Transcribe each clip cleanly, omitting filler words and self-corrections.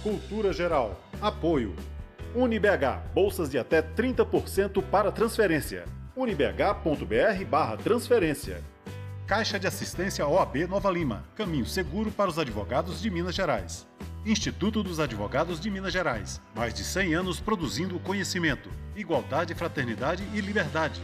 Cultura Geral. Apoio. UniBH. Bolsas de até 30% para transferência. unibh.br/transferência. Caixa de Assistência OAB Nova Lima. Caminho seguro para os advogados de Minas Gerais. Instituto dos Advogados de Minas Gerais. Mais de 100 anos produzindo conhecimento, igualdade, fraternidade e liberdade.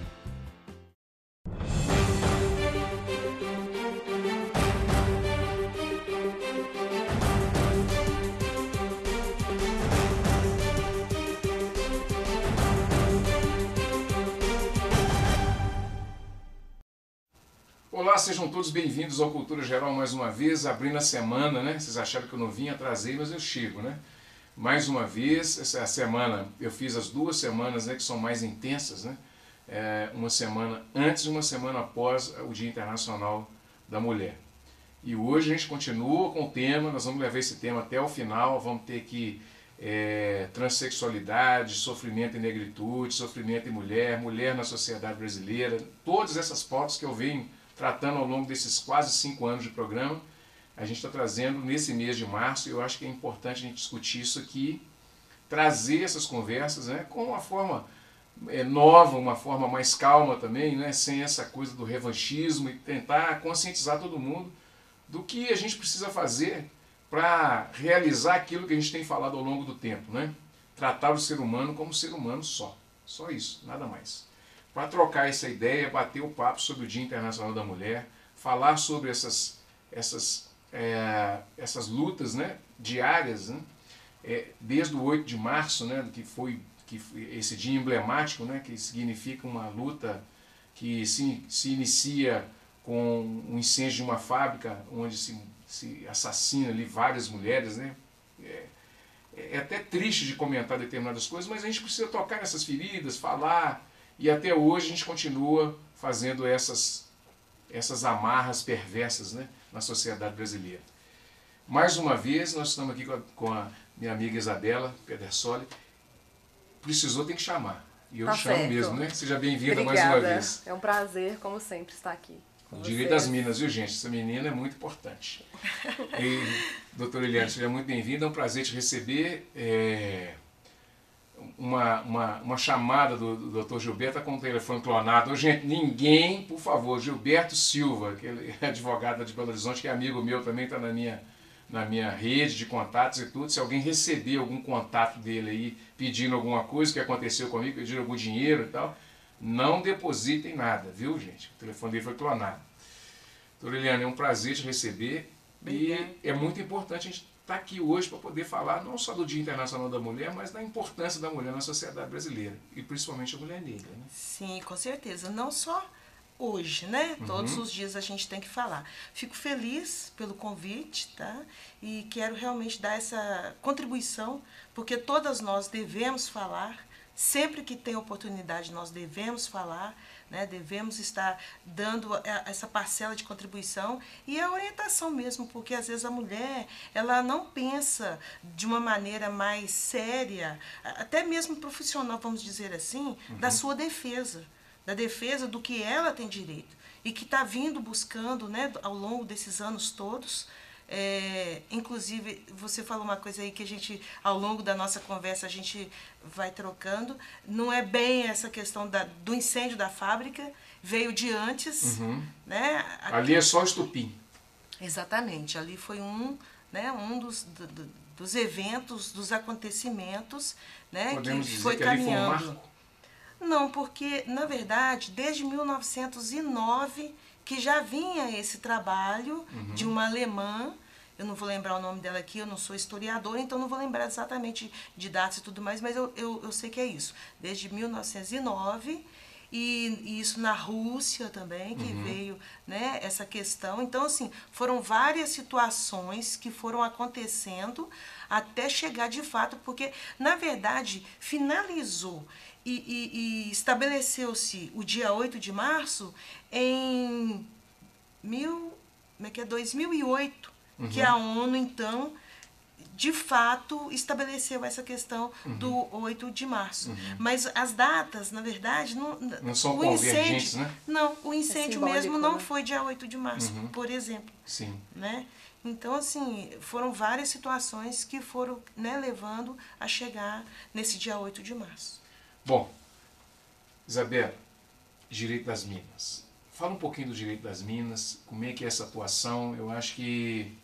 Olá, sejam todos bem-vindos ao Cultura Geral mais uma vez, abrindo a semana, né? Vocês acharam que eu não vinha, atrasei, mas eu chego, né? Mais uma vez, essa semana, eu fiz as 2 semanas, né, que são mais intensas, né? Uma semana antes e uma semana após o Dia Internacional da Mulher. E hoje a gente continua com o tema, nós vamos levar esse tema até o final, vamos ter aqui transexualidade, sofrimento e negritude, sofrimento e mulher, mulher na sociedade brasileira, todas essas pautas que eu venho tratando ao longo desses quase 5 anos de programa, a gente está trazendo nesse mês de março, e eu acho que é importante a gente discutir isso aqui, trazer essas conversas, né, com uma forma nova, uma forma mais calma também, né, sem essa coisa do revanchismo, e tentar conscientizar todo mundo do que a gente precisa fazer para realizar aquilo que a gente tem falado ao longo do tempo, né? Tratar o ser humano como ser humano só isso, nada mais. Para trocar essa ideia, bater o papo sobre o Dia Internacional da Mulher, falar sobre essas lutas, né, diárias, né, desde o 8 de março, né, que foi esse dia emblemático, né, que significa uma luta que se inicia com um incêndio de uma fábrica onde se assassina ali várias mulheres, né. É até triste de comentar determinadas coisas, mas a gente precisa tocar nessas feridas, falar. E até hoje a gente continua fazendo essas amarras perversas, né, na sociedade brasileira. Mais uma vez, nós estamos aqui com a minha amiga Isabela Pedersoli. Precisou, tem que chamar. E eu chamo certo mesmo, né? Seja bem-vinda mais uma vez. É um prazer, como sempre, estar aqui. O direito das Minas, viu, gente? Essa menina é muito importante. E, doutora Eliane, seja muito bem-vinda. É um prazer te receber. Uma chamada do Dr. Gilberto com o telefone clonado. Gente, ninguém, por favor, Gilberto Silva, que é advogado de Belo Horizonte, que é amigo meu também, está na minha rede de contatos e tudo. Se alguém receber algum contato dele aí, pedindo alguma coisa que aconteceu comigo, pedindo algum dinheiro e tal, não depositem nada, viu, gente? O telefone dele foi clonado. Doutora Eliane, é um prazer te receber. Obrigada. E é muito importante a gente estar aqui hoje para poder falar não só do Dia Internacional da Mulher, mas da importância da mulher na sociedade brasileira, e principalmente a mulher negra, né? Sim, com certeza. Não só hoje, né? Todos os dias a gente tem que falar. Fico feliz pelo convite, tá? E quero realmente dar essa contribuição, porque todas nós devemos falar, sempre que tem oportunidade nós devemos falar, né? Devemos estar dando essa parcela de contribuição e a orientação mesmo, porque às vezes a mulher ela não pensa de uma maneira mais séria, até mesmo profissional, vamos dizer assim, da sua defesa, da defesa do que ela tem direito e que está vindo buscando, né, ao longo desses anos todos. Inclusive, você falou uma coisa aí que a gente, ao longo da nossa conversa, a gente vai trocando. Não é bem essa questão do incêndio da fábrica, veio de antes. Né? Ali é só estupim. Exatamente, ali foi um dos eventos, dos acontecimentos, né, podemos que dizer foi que ali caminhando. foi um marco? Não, porque, na verdade, desde 1909... que já vinha esse trabalho de uma alemã, eu não vou lembrar o nome dela aqui, eu não sou historiadora, então não vou lembrar exatamente de datas e tudo mais, mas eu sei que é isso. Desde 1909, e isso na Rússia também, que veio, né, essa questão. Então, assim, foram várias situações que foram acontecendo até chegar de fato, porque, na verdade, finalizou e estabeleceu-se o dia 8 de março em 2008, que a ONU, então, de fato, estabeleceu essa questão do 8 de março. Mas as datas, na verdade, não são convergentes, né? Não, o incêndio mesmo simbólico, não né? foi dia 8 de março, por exemplo. Sim. Né? Então, assim, foram várias situações que foram, né, levando a chegar nesse dia 8 de março. Bom, Isabela, direito das Minas. Fala um pouquinho do direito das Minas, como é que é essa atuação. Eu acho que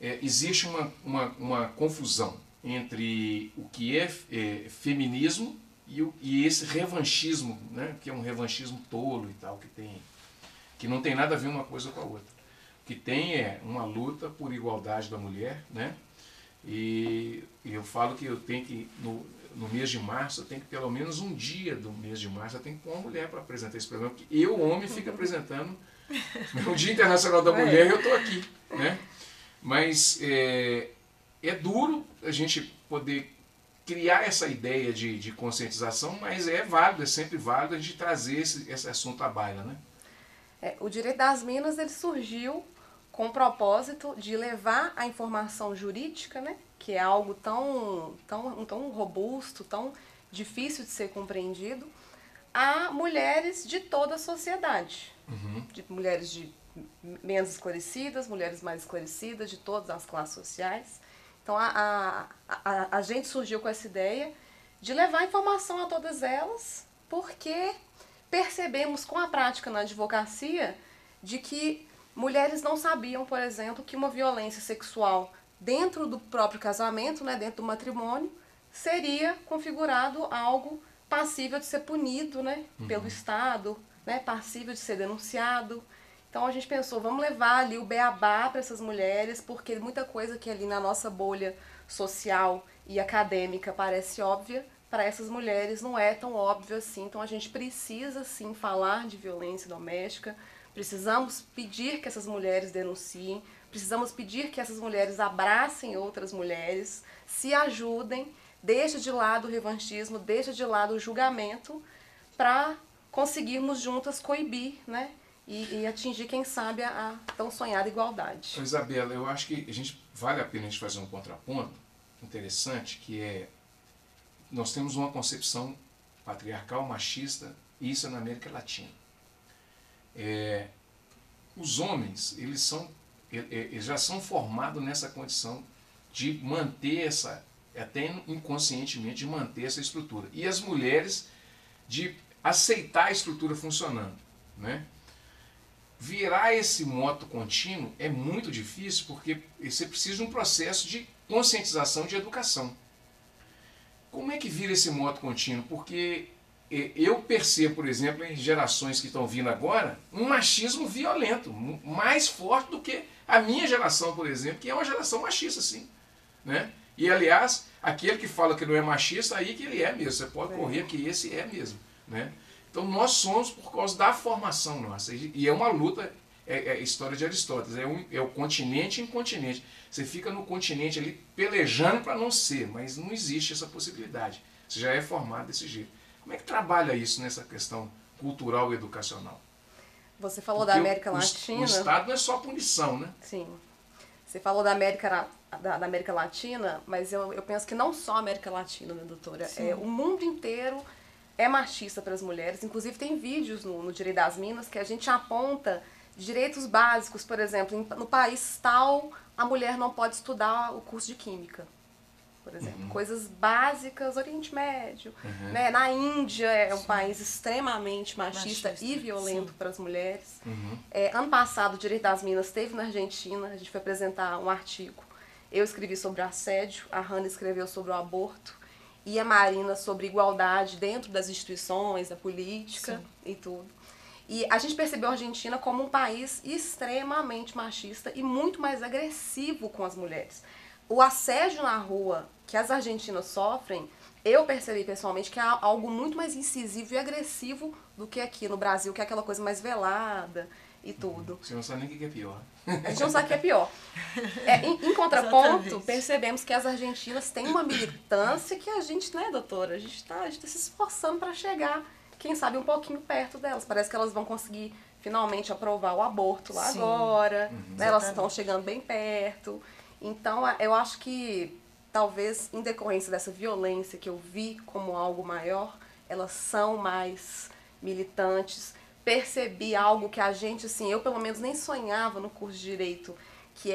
existe uma confusão entre o que é feminismo e esse revanchismo, né, que é um revanchismo tolo e tal, que não tem nada a ver uma coisa com a outra. O que tem é uma luta por igualdade da mulher, né? E eu falo que eu tenho que, no mês de março, eu tenho que, pelo menos um dia do mês de março, eu tenho que pôr uma mulher para apresentar esse programa, porque eu, homem, fico apresentando o Dia Internacional da Mulher e eu estou aqui, né? Mas é duro a gente poder criar essa ideia de conscientização, mas é válido, é sempre válido a gente trazer esse assunto à baila, né? O direito das Minas ele surgiu com o propósito de levar a informação jurídica, né, que é algo tão robusto, tão difícil de ser compreendido, a mulheres de toda a sociedade. De mulheres menos esclarecidas, mulheres mais esclarecidas, de todas as classes sociais. Então a gente surgiu com essa ideia de levar informação a todas elas, porque percebemos com a prática na advocacia de que mulheres não sabiam, por exemplo, que uma violência sexual dentro do próprio casamento, né, dentro do matrimônio, seria configurado algo passível de ser punido, né, pelo Estado, né, passível de ser denunciado. Então a gente pensou, vamos levar ali o beabá para essas mulheres, porque muita coisa que ali na nossa bolha social e acadêmica parece óbvia, para essas mulheres não é tão óbvio assim. Então a gente precisa sim falar de violência doméstica, precisamos pedir que essas mulheres denunciem, precisamos pedir que essas mulheres abracem outras mulheres, se ajudem, deixa de lado o revanchismo, deixa de lado o julgamento, para conseguirmos juntas coibir, né, e atingir, quem sabe, a tão sonhada igualdade. Isabela, eu acho que vale a pena a gente fazer um contraponto interessante, que é, nós temos uma concepção patriarcal, machista, e isso é na América Latina. Os homens, eles já são formados nessa condição de manter até inconscientemente, de manter essa estrutura. E as mulheres de aceitar a estrutura funcionando, né? Virar esse moto contínuo é muito difícil, porque você precisa de um processo de conscientização, de educação. Como é que vira esse moto contínuo? Porque eu percebo, por exemplo, em gerações que estão vindo agora, um machismo violento, mais forte do que a minha geração, por exemplo, que é uma geração machista, sim, né? E, aliás, aquele que fala que não é machista, aí que ele é mesmo, você pode correr que esse é mesmo, né? Então nós somos por causa da formação nossa, e é uma luta, é a história de Aristóteles, é o continente em continente. Você fica no continente ali pelejando para não ser, mas não existe essa possibilidade, você já é formado desse jeito. Como é que trabalha isso nessa questão cultural e educacional? Você falou da América Latina. O Estado não é só punição, né? Sim. Você falou da América Latina, mas eu penso que não só a América Latina, né, doutora? O mundo inteiro é machista para as mulheres. Inclusive tem vídeos no Direito das Minas que a gente aponta direitos básicos, por exemplo, no país tal a mulher não pode estudar o curso de Química, por exemplo. Coisas básicas, Oriente Médio, né? Na Índia é um país extremamente machista e violento para as mulheres. Ano passado o Direito das Minas esteve na Argentina, a gente foi apresentar um artigo. Eu escrevi sobre assédio, a Hannah escreveu sobre o aborto, e a Marina sobre igualdade dentro das instituições, da política e tudo. E a gente percebeu a Argentina como um país extremamente machista e muito mais agressivo com as mulheres. O assédio na rua que as argentinas sofrem, eu percebi pessoalmente que é algo muito mais incisivo e agressivo do que aqui no Brasil, que é aquela coisa mais velada e tudo. Você não sabe nem o que é pior. A gente não sabe o que é pior. Em contraponto, percebemos que as argentinas têm uma militância que a gente, né, doutora? A gente tá se esforçando para chegar, quem sabe, um pouquinho perto delas. Parece que elas vão conseguir finalmente aprovar o aborto lá agora. Né? Elas estão chegando bem perto. Então, eu acho que, talvez, em decorrência dessa violência que eu vi como algo maior, elas são mais militantes. Percebi algo que a gente, assim, eu pelo menos nem sonhava no curso de Direito, que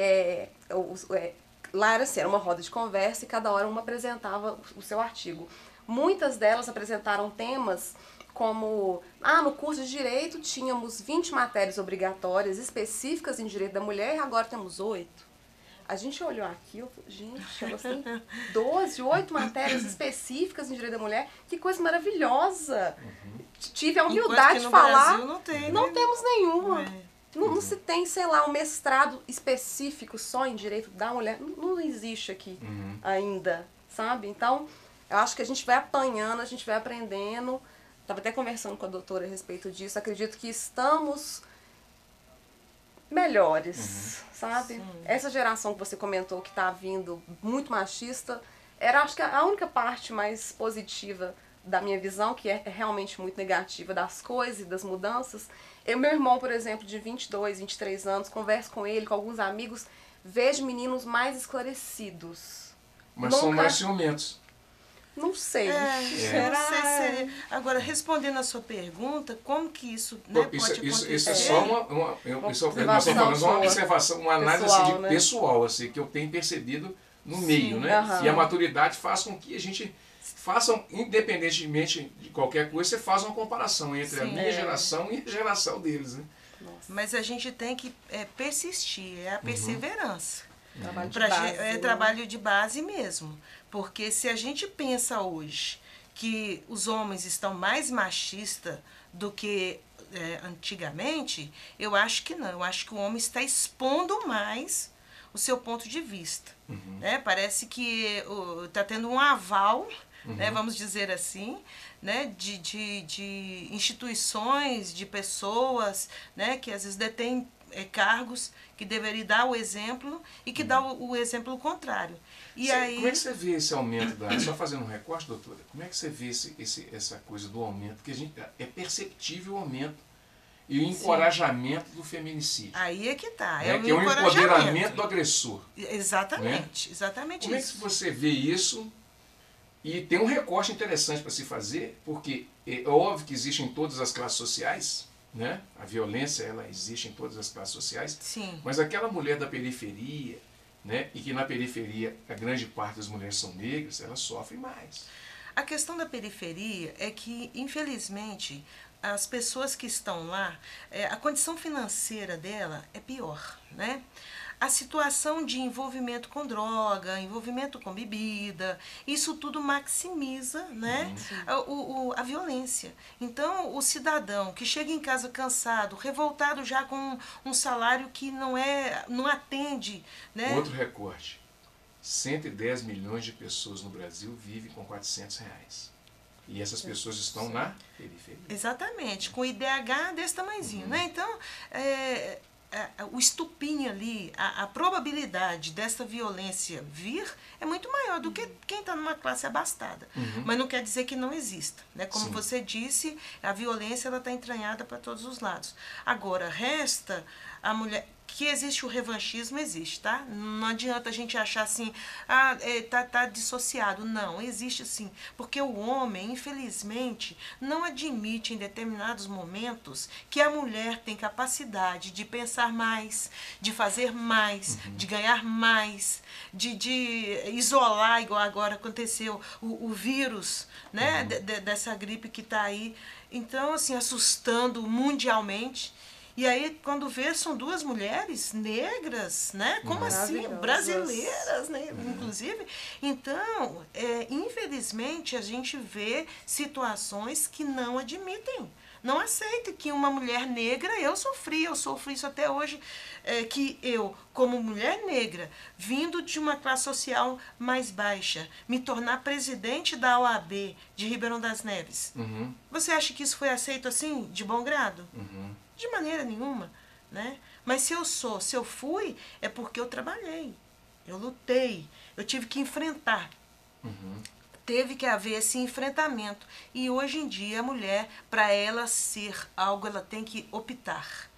lá era assim, era uma roda de conversa e cada hora uma apresentava o seu artigo. Muitas delas apresentaram temas como, no curso de Direito tínhamos 20 matérias obrigatórias específicas em Direito da Mulher e agora temos 8. A gente olhou aquilo, gente, elas têm 8 matérias específicas em Direito da Mulher, que coisa maravilhosa. Tive a humildade de falar, Brasil não temos nenhuma. É. Não se tem, sei lá, um mestrado específico só em Direito da Mulher, não existe aqui ainda, sabe? Então, eu acho que a gente vai apanhando, a gente vai aprendendo. Estava até conversando com a doutora a respeito disso. Acredito que estamos melhores, sabe? Sim. Essa geração que você comentou que está vindo muito machista, era acho que a única parte mais positiva da minha visão, que é realmente muito negativa das coisas e das mudanças. Meu irmão, por exemplo, de 22, 23 anos, converso com ele, com alguns amigos, vejo meninos mais esclarecidos. Mas são mais ciumentos. Não sei. Será? Não sei se seria. Agora, respondendo a sua pergunta, como que isso, né, pode acontecer? Isso é só nós estamos falando de uma observação, uma análise pessoal, assim, né? pessoal, assim, que eu tenho percebido no meio, né? E a maturidade faz com que a gente faça, independentemente de qualquer coisa, você faz uma comparação entre a minha geração e a geração deles, né? Nossa. Mas a gente tem que persistir, é a perseverança. Trabalho de base, É trabalho de base mesmo. Porque se a gente pensa hoje que os homens estão mais machistas do que antigamente, eu acho que não. Eu acho que o homem está expondo mais o seu ponto de vista. Né? Parece que está tendo um aval, né, vamos dizer assim, né, de instituições, de pessoas, né, que às vezes detêm cargos que deveriam dar o exemplo e que dá o exemplo contrário. E aí... Como é que você vê esse aumento só fazendo um recorte, doutora, como é que você vê essa coisa do aumento? Porque é perceptível o aumento e o encorajamento do feminicídio. Aí é que está. Que é o empoderamento do agressor. Exatamente, né? Exatamente como isso. Como é que você vê isso? E tem um recorte interessante para se fazer, porque é óbvio que existe em todas as classes sociais, né? A violência ela existe em todas as classes sociais. Sim. Mas aquela mulher da periferia, né? E que na periferia a grande parte das mulheres são negras, elas sofrem mais. A questão da periferia é que, infelizmente, as pessoas que estão lá, a condição financeira dela é pior, né? A situação de envolvimento com droga, envolvimento com bebida, isso tudo maximiza, né, a violência. Então, o cidadão que chega em casa cansado, revoltado já com um salário que não atende... Né? Outro recorte, 110 milhões de pessoas no Brasil vivem com R$400. E essas pessoas estão na periferia. Exatamente, com IDH desse tamanhozinho, né? Então, o estupim ali, a probabilidade dessa violência vir é muito maior do que quem está numa classe abastada. Mas não quer dizer que não exista. Né? Como você disse, a violência está entranhada para todos os lados. Agora, resta a mulher... Que existe o revanchismo, existe, tá? Não adianta a gente achar assim, tá dissociado. Não, existe sim. Porque o homem, infelizmente, não admite em determinados momentos que a mulher tem capacidade de pensar mais, de fazer mais, de ganhar mais, de isolar, igual agora aconteceu, o vírus, né? Dessa gripe que está aí. Então, assim, assustando mundialmente. E aí, quando vê, são duas mulheres negras, né? Como assim? Brasileiras, né? Inclusive. Então, infelizmente, a gente vê situações que não admitem. Não aceita que uma mulher negra, eu sofri isso até hoje, que eu, como mulher negra, vindo de uma classe social mais baixa, me tornar presidente da OAB de Ribeirão das Neves. Você acha que isso foi aceito assim, de bom grado? De maneira nenhuma, né? Mas se eu fui, é porque eu trabalhei, eu lutei, eu tive que enfrentar. Teve que haver esse enfrentamento. E hoje em dia a mulher, para ela ser algo, ela tem que optar.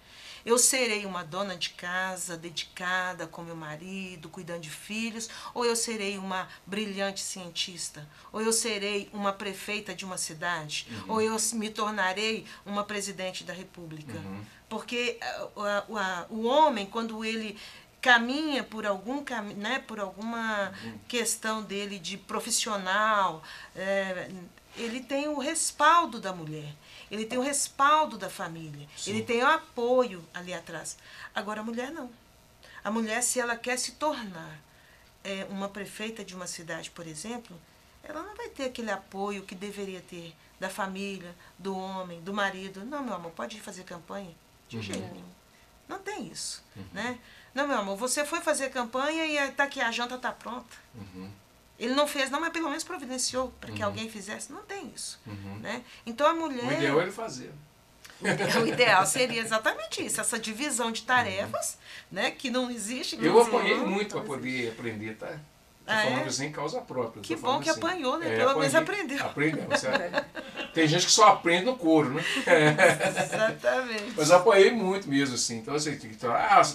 Eu serei uma dona de casa, dedicada com meu marido, cuidando de filhos, ou eu serei uma brilhante cientista, ou eu serei uma prefeita de uma cidade, ou eu me tornarei uma presidente da república. Porque o homem, quando ele caminha por algum né, por alguma questão dele de profissional, ele tem o respaldo da mulher, ele tem o respaldo da família, sim, ele tem o apoio ali atrás. Agora a mulher não. A mulher, se ela quer se tornar uma prefeita de uma cidade, por exemplo, ela não vai ter aquele apoio que deveria ter da família, do homem, do marido. Não, meu amor, pode ir fazer campanha? De jeito nenhum. Não tem isso, né? Não, meu amor, você foi fazer campanha e tá aqui, a janta tá pronta. Ele não fez, não, mas pelo menos providenciou para que alguém fizesse. Não tem isso, né? Então a mulher... O ideal é ele fazer. O ideal seria exatamente isso, essa divisão de tarefas, né, que não existe. Eu apanhei muito para poder aprender, tá? Estou falando sem causa própria. Que bom que assim. Apanhou, né? Pelo menos aprendeu. Aprendeu. Tem gente que só aprende no couro, né? Exatamente. Mas eu apanhei muito mesmo, assim. Então, você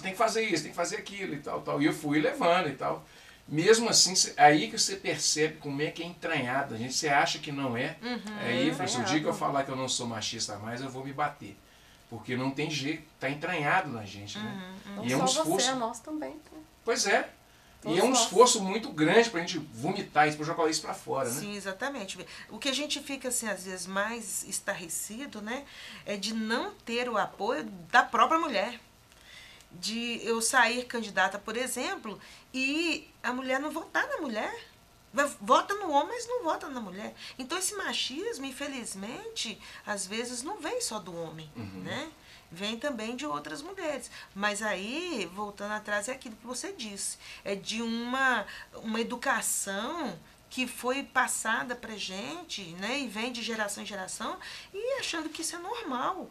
tem que fazer isso, tem que fazer aquilo e tal, tal. E eu fui levando e tal. Mesmo assim, aí que você percebe como é que é entranhado. A gente, você acha que não é. Aí, o dia que eu falar que eu não sou machista mais, eu vou me bater. Porque não tem jeito, tá entranhado na gente, né? Não e só é um esforço. você, nós também. Pois é. Todos e é um nós. esforço muito grande pra gente vomitar isso, pra jogar isso pra fora, né? Sim, exatamente. O que a gente fica, assim, às vezes mais estarrecido, né, é de não ter o apoio da própria mulher. De eu sair candidata, por exemplo, e a mulher não votar na mulher. Vota no homem, mas não vota na mulher. Então esse machismo, infelizmente, às vezes não vem só do homem, né? Vem também de outras mulheres. Mas aí, voltando atrás, é aquilo que você disse. É de uma educação que foi passada pra gente, né? E vem de geração em geração, e achando que isso é normal.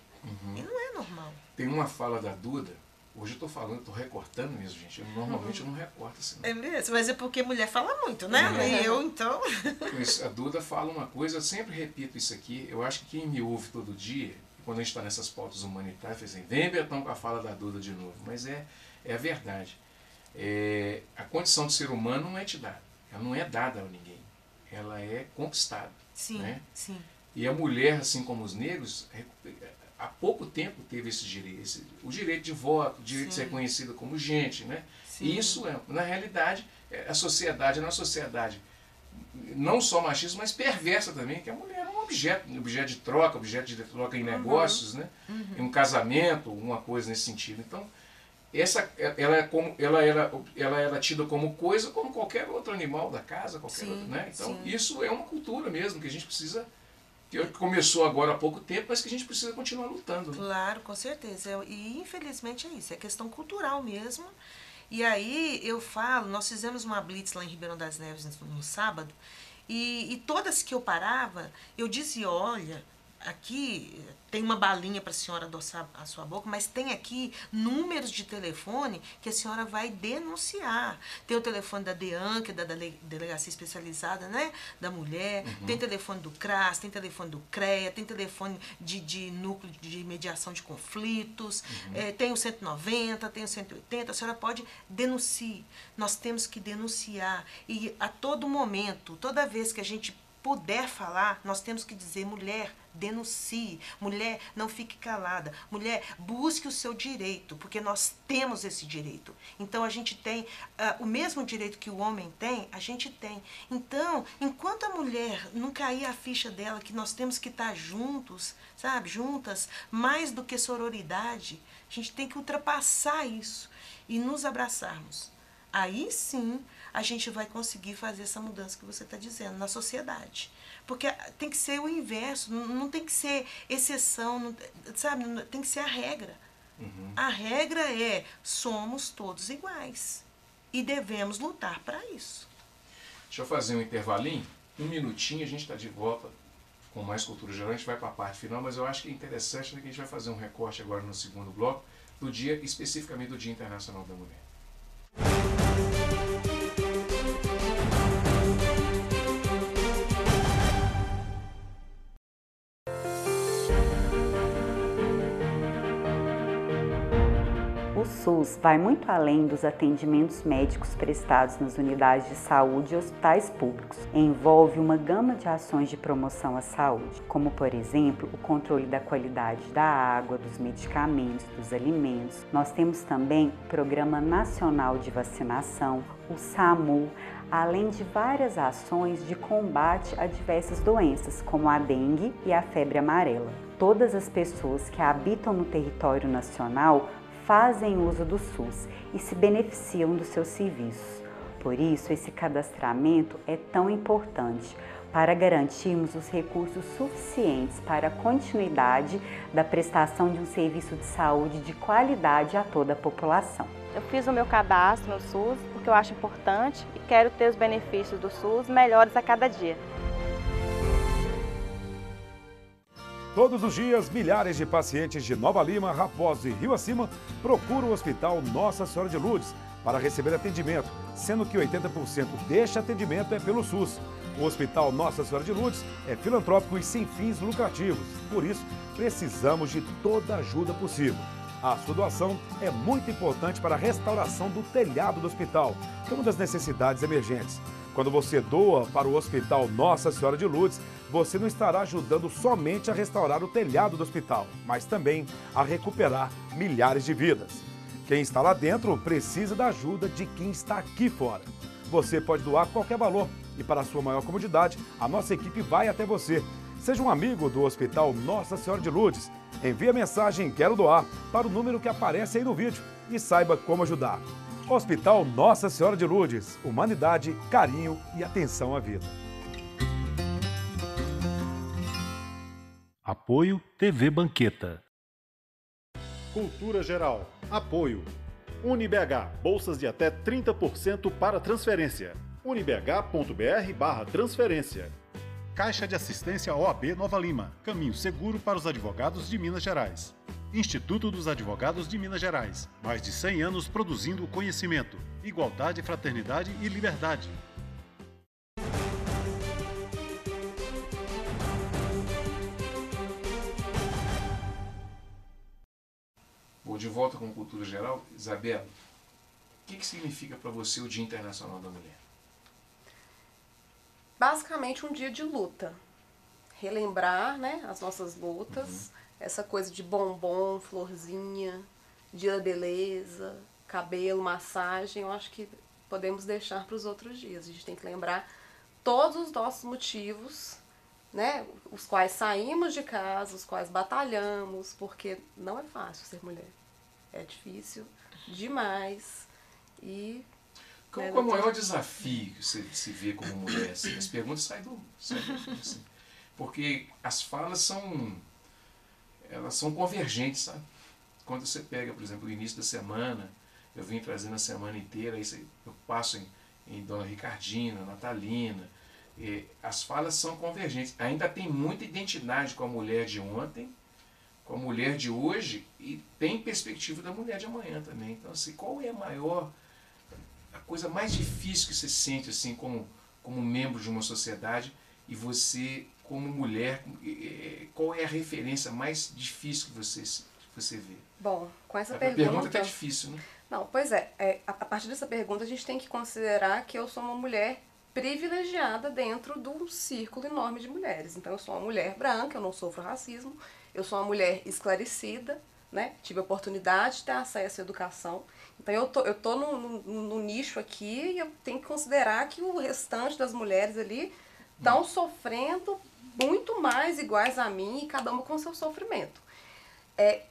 E não é normal. Tem uma fala da Duda. Hoje eu tô falando, tô recortando mesmo, gente. Normalmente eu não recorto assim. É mesmo? Mas é porque mulher fala muito, né? E eu, então... Mas a Duda fala uma coisa, eu sempre repito isso aqui. Eu acho que quem me ouve todo dia, quando a gente está nessas pautas humanitárias, assim, vem Betão com a fala da Duda de novo. Mas é a verdade. A condição de ser humano não é te dada. Ela não é dada a ninguém. Ela é conquistada. Sim, né? sim. E a mulher, assim como os negros, há pouco tempo teve esse direito. O direito de voto, o direito de ser conhecida como gente. Né? E isso, na realidade, a sociedade é uma sociedade não só machista, mas perversa também, que a mulher é um objeto de troca em negócios, né? Em um casamento, uma coisa nesse sentido. Então, ela era tida como coisa, como qualquer outro animal da casa, qualquer outro, né? Então, isso é uma cultura mesmo, que a gente precisa, que começou agora há pouco tempo, mas que a gente precisa continuar lutando. Né? Claro, com certeza. E infelizmente é isso, é questão cultural mesmo. E aí eu falo, nós fizemos uma blitz lá em Ribeirão das Neves no sábado, e todas que eu parava, eu dizia, olha, aqui tem uma balinha para a senhora adoçar a sua boca, mas tem aqui números de telefone que a senhora vai denunciar. Tem o telefone da DEAN, que é da Delegacia Especializada, né, da Mulher, tem telefone do CRAS, tem telefone do CREA, tem telefone de núcleo de mediação de conflitos, tem o 190, tem o 180, a senhora pode denunciar. Nós temos que denunciar. E a todo momento, toda vez que a gente puder falar, nós temos que dizer, mulher, denuncie, mulher, não fique calada, mulher, busque o seu direito, porque nós temos esse direito. Então a gente tem o mesmo direito que o homem tem, a gente tem. Então, enquanto a mulher não cair a ficha dela que nós temos que estar juntos, sabe, juntas, mais do que sororidade, a gente tem que ultrapassar isso e nos abraçarmos. Aí sim a gente vai conseguir fazer essa mudança que você está dizendo na sociedade. Porque tem que ser o inverso, não tem que ser exceção, sabe? Tem que ser a regra. A regra é, somos todos iguais e devemos lutar para isso. Deixa eu fazer um intervalinho, 1 minutinho, a gente está de volta com mais cultura geral, a gente vai para a parte final, mas eu acho que é interessante, né, que a gente vai fazer um recorte agora no segundo bloco, do dia, especificamente do Dia Internacional da Mulher. O SUS vai muito além dos atendimentos médicos prestados nas unidades de saúde e hospitais públicos. Envolve uma gama de ações de promoção à saúde, como, por exemplo, o controle da qualidade da água, dos medicamentos, dos alimentos. Nós temos também o Programa Nacional de Vacinação, o SAMU, além de várias ações de combate a diversas doenças, como a dengue e a febre amarela. Todas as pessoas que habitam no território nacional fazem uso do SUS e se beneficiam dos seus serviços. Por isso, esse cadastramento é tão importante para garantirmos os recursos suficientes para a continuidade da prestação de um serviço de saúde de qualidade a toda a população. Eu fiz o meu cadastro no SUS porque eu acho importante e quero ter os benefícios do SUS melhores a cada dia. Todos os dias, milhares de pacientes de Nova Lima, Raposo e Rio Acima procuram o Hospital Nossa Senhora de Lourdes para receber atendimento, sendo que 80% deste atendimento é pelo SUS. O Hospital Nossa Senhora de Lourdes é filantrópico e sem fins lucrativos, por isso precisamos de toda a ajuda possível. A sua doação é muito importante para a restauração do telhado do hospital, que é uma das necessidades emergentes. Quando você doa para o Hospital Nossa Senhora de Lourdes, você não estará ajudando somente a restaurar o telhado do hospital, mas também a recuperar milhares de vidas. Quem está lá dentro precisa da ajuda de quem está aqui fora. Você pode doar qualquer valor e, para a sua maior comodidade, a nossa equipe vai até você. Seja um amigo do Hospital Nossa Senhora de Lourdes. Envie a mensagem "Quero doar" para o número que aparece aí no vídeo e saiba como ajudar. Hospital Nossa Senhora de Lourdes. Humanidade, carinho e atenção à vida. Apoio TV Banqueta. Cultura Geral. Apoio. UniBH. Bolsas de até 30% para transferência. unibh.br/transferência. Caixa de Assistência OAB Nova Lima. Caminho seguro para os advogados de Minas Gerais. Instituto dos Advogados de Minas Gerais. Mais de 100 anos produzindo conhecimento, igualdade, fraternidade e liberdade. Bom, de volta com Cultura Geral. Isabela, o que significa para você o Dia Internacional da Mulher? Basicamente um dia de luta. Relembrar, né, as nossas lutas, essa coisa de bombom, florzinha, dia da beleza, cabelo, massagem, eu acho que podemos deixar para os outros dias. A gente tem que lembrar todos os nossos motivos, né, os quais saímos de casa, os quais batalhamos, porque não é fácil ser mulher. É difícil demais. E qual é o maior desafio que você se vê como mulher? Assim? As perguntas saem do assim. Porque as falas são convergentes, sabe? Quando você pega, por exemplo, o início da semana, eu vim trazendo a semana inteira, aí eu passo em Dona Ricardina, Natalina, as falas são convergentes. Ainda tem muita identidade com a mulher de ontem, com a mulher de hoje, e tem perspectiva da mulher de amanhã também. Então, assim, qual é a coisa mais difícil que você sente assim como membro de uma sociedade, e você como mulher, qual é a referência mais difícil que você vê? Bom, com essa pergunta é difícil, né? Não, pois é, a partir dessa pergunta a gente tem que considerar que eu sou uma mulher privilegiada dentro de um círculo enorme de mulheres. Então eu sou uma mulher branca, eu não sofro racismo, eu sou uma mulher esclarecida, né? Tive a oportunidade de ter acesso à educação. Então eu tô no nicho aqui, e eu tenho que considerar que o restante das mulheres ali estão sofrendo muito mais iguais a mim, e cada uma com seu sofrimento.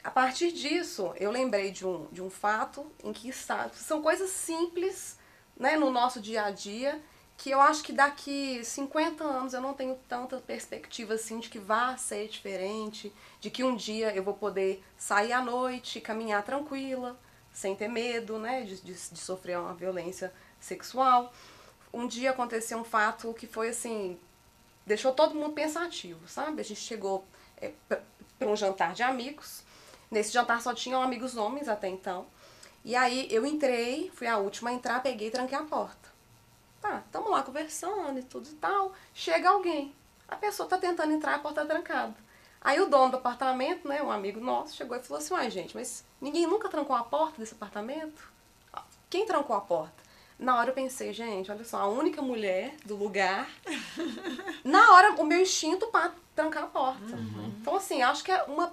A partir disso, eu lembrei de um fato em que são coisas simples, né, no nosso dia a dia, que eu acho que daqui 50 anos eu não tenho tanta perspectiva assim de que vá ser diferente, de que um dia eu vou poder sair à noite, caminhar tranquila, sem ter medo, né, de sofrer uma violência sexual. Um dia aconteceu um fato que foi assim, deixou todo mundo pensativo, sabe? A gente chegou para um jantar de amigos. Nesse jantar só tinham amigos homens até então. E aí eu entrei, fui a última a entrar, peguei e tranquei a porta. Tá, estamos lá conversando e tudo e tal. Chega alguém. A pessoa tá tentando entrar, a porta tá trancada. Aí o dono do apartamento, né, um amigo nosso, chegou e falou assim, uai gente, mas ninguém nunca trancou a porta desse apartamento? Quem trancou a porta? Na hora eu pensei, gente, olha só, a única mulher do lugar, na hora o meu instinto para trancar a porta. Então assim, acho que é uma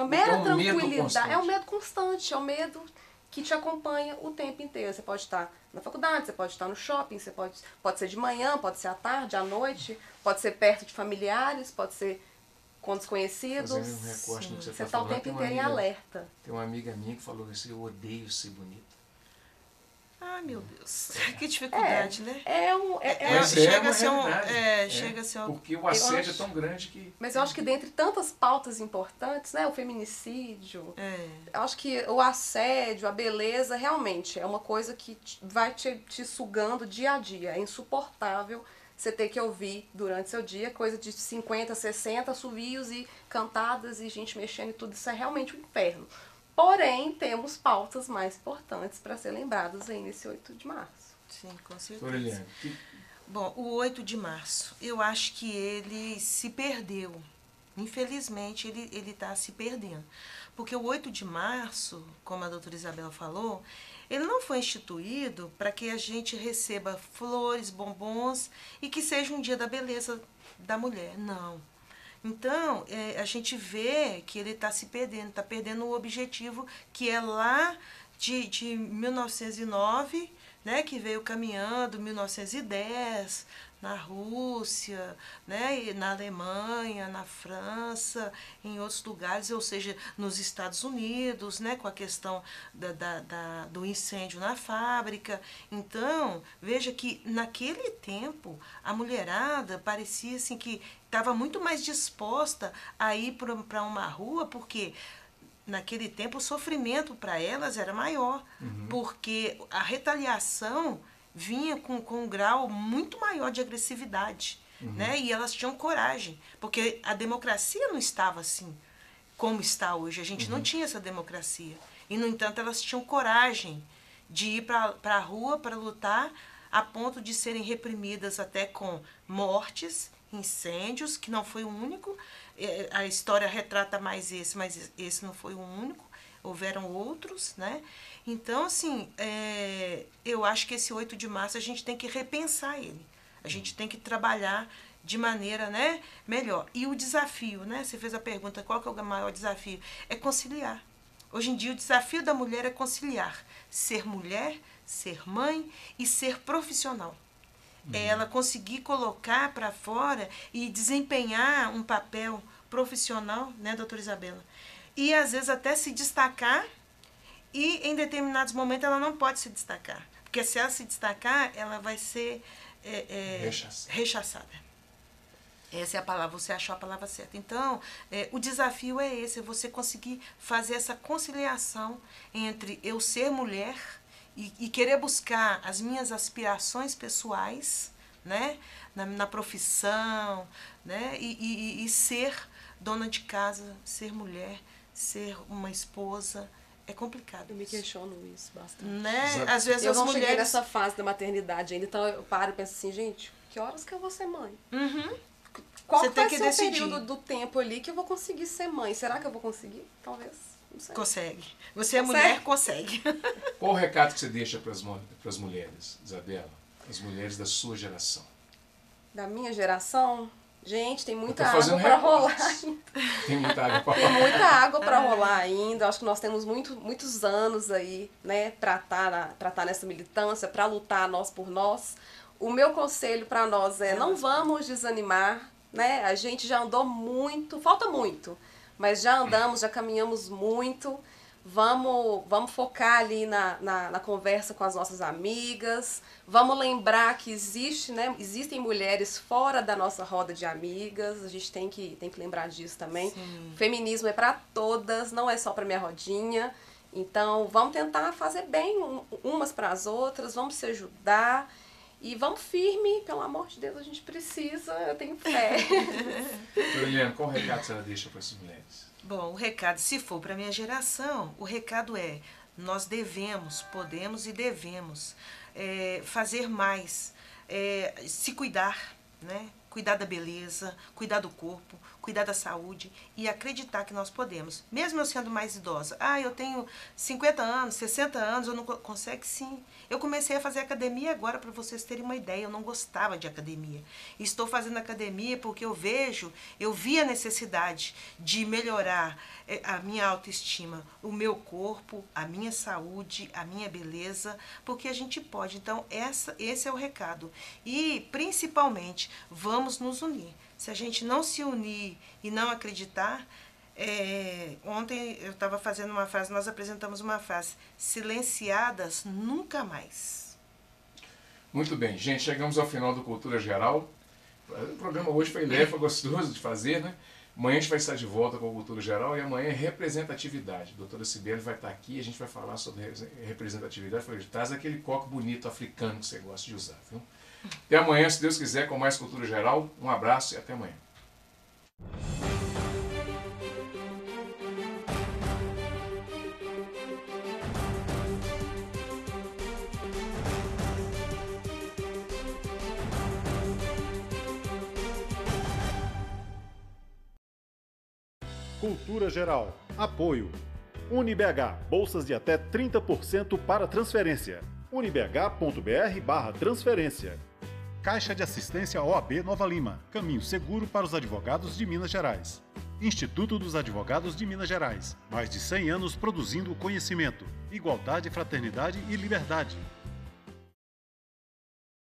mera tranquilidade, é um medo constante, é um medo que te acompanha o tempo inteiro. Você pode estar na faculdade, você pode estar no shopping, você pode ser de manhã, pode ser à tarde, à noite, pode ser perto de familiares, pode ser com desconhecidos. Fazendo um recorte no que Você está está o tempo inteiro em alerta. Tem uma amiga minha que falou assim, eu odeio ser bonita. Ah, meu Deus, que dificuldade, né? Chega a ser um... Porque o assédio é tão grande que... Mas eu acho que dentre tantas pautas importantes, né, o feminicídio, eu acho que o assédio, a beleza, realmente é uma coisa que vai te sugando dia a dia. É insuportável você ter que ouvir durante seu dia coisa de 50, 60 assovios e cantadas e gente mexendo e tudo. Isso é realmente um inferno. Porém, temos pautas mais importantes para ser lembradas aí nesse 8 de março. Sim, com certeza. Aureliane, Bom, o 8 de março, eu acho que ele se perdeu. Infelizmente, ele está se perdendo. Porque o 8 de março, como a doutora Isabela falou, ele não foi instituído para que a gente receba flores, bombons e que seja um dia da beleza da mulher. Não. Então, a gente vê que ele está se perdendo, está perdendo o objetivo que é lá de 1909, né, que veio caminhando, 1910, na Rússia, né, e na Alemanha, na França, em outros lugares, ou seja, nos Estados Unidos, né, com a questão do incêndio na fábrica. Então, veja que naquele tempo a mulherada parecia assim que estava muito mais disposta a ir para uma rua, porque naquele tempo o sofrimento para elas era maior, porque a retaliação vinha com um grau muito maior de agressividade, né? E elas tinham coragem, porque a democracia não estava assim como está hoje. A gente não tinha essa democracia. E, no entanto, elas tinham coragem de ir para a rua para lutar, a ponto de serem reprimidas até com mortes, incêndios, que não foi o único. A história retrata mais esse, mas esse não foi o único. Houveram outros, né? Então, assim, eu acho que esse 8 de março a gente tem que repensar ele. A gente tem que trabalhar de maneira, né, melhor. E o desafio, né? Você fez a pergunta, qual que é o maior desafio? É conciliar. Hoje em dia, o desafio da mulher é conciliar. Ser mulher, ser mãe e ser profissional. É ela conseguir colocar para fora e desempenhar um papel profissional, né, doutora Isabela? E, às vezes, até se destacar, e, em determinados momentos, ela não pode se destacar. Porque, se ela se destacar, ela vai ser rechaçada. Essa é a palavra, você achou a palavra certa. Então, o desafio é esse, é você conseguir fazer essa conciliação entre eu ser mulher e querer buscar as minhas aspirações pessoais, né, na profissão, né, e ser dona de casa, ser mulher, ser uma esposa. É complicado. Eu me questiono isso bastante. Né? Às vezes eu não cheguei nessa fase da maternidade ainda, então eu paro e penso assim, gente, que horas que eu vou ser mãe? Qual Você vai tem que ser decidir. o período do tempo ali que eu vou conseguir ser mãe? Será que eu vou conseguir? Talvez. Não sei. Consegue. Você é mulher, consegue. Qual o recado que você deixa para as mulheres, Isabela? As mulheres da sua geração. Da minha geração? Gente, tem muita água para rolar. Tem muita água para rolar. Tem muita água para rolar ainda. Acho que nós temos muitos anos aí, né, para estar nessa militância, para lutar nós por nós. O meu conselho para nós é não vamos desanimar, né? A gente já andou muito, falta muito, mas já andamos, já caminhamos muito. Vamos focar ali na conversa com as nossas amigas, vamos lembrar que existem mulheres fora da nossa roda de amigas, a gente tem que lembrar disso também. Sim. O feminismo é para todas, não é só para minha rodinha, então vamos tentar fazer bem umas para as outras, vamos se ajudar e vamos firme, pelo amor de Deus, a gente precisa, eu tenho fé. Aureliane, qual o recado que você deixa para essas mulheres? Bom, o recado, se for para a minha geração, o recado é, nós devemos, podemos e devemos fazer mais, se cuidar, né? cuidar da beleza, cuidar do corpo, cuidar da saúde e acreditar que nós podemos. Mesmo eu sendo mais idosa, eu tenho 50 anos, 60 anos, eu não consigo, sim. Eu comecei a fazer academia agora, para vocês terem uma ideia, eu não gostava de academia. Estou fazendo academia porque eu vi a necessidade de melhorar a minha autoestima, o meu corpo, a minha saúde, a minha beleza, porque a gente pode. Então, esse é o recado. E, principalmente, vamos nos unir. Se a gente não se unir e não acreditar, ontem eu estava fazendo uma frase, nós apresentamos uma frase: silenciadas nunca mais. Muito bem, gente, chegamos ao final do Cultura Geral. O programa hoje foi leve, foi gostoso de fazer, né? Amanhã a gente vai estar de volta com a Cultura Geral e amanhã é representatividade. A doutora Cibele vai estar aqui e a gente vai falar sobre representatividade. Traz aquele coque bonito africano que você gosta de usar, viu? Até amanhã, se Deus quiser, com mais Cultura Geral. Um abraço e até amanhã. Cultura Geral. Apoio. UniBH. Bolsas de até 30% para transferência. unibh.br/transferência. Caixa de Assistência OAB Nova Lima. Caminho seguro para os advogados de Minas Gerais. Instituto dos Advogados de Minas Gerais. Mais de 100 anos produzindo conhecimento, igualdade, fraternidade e liberdade.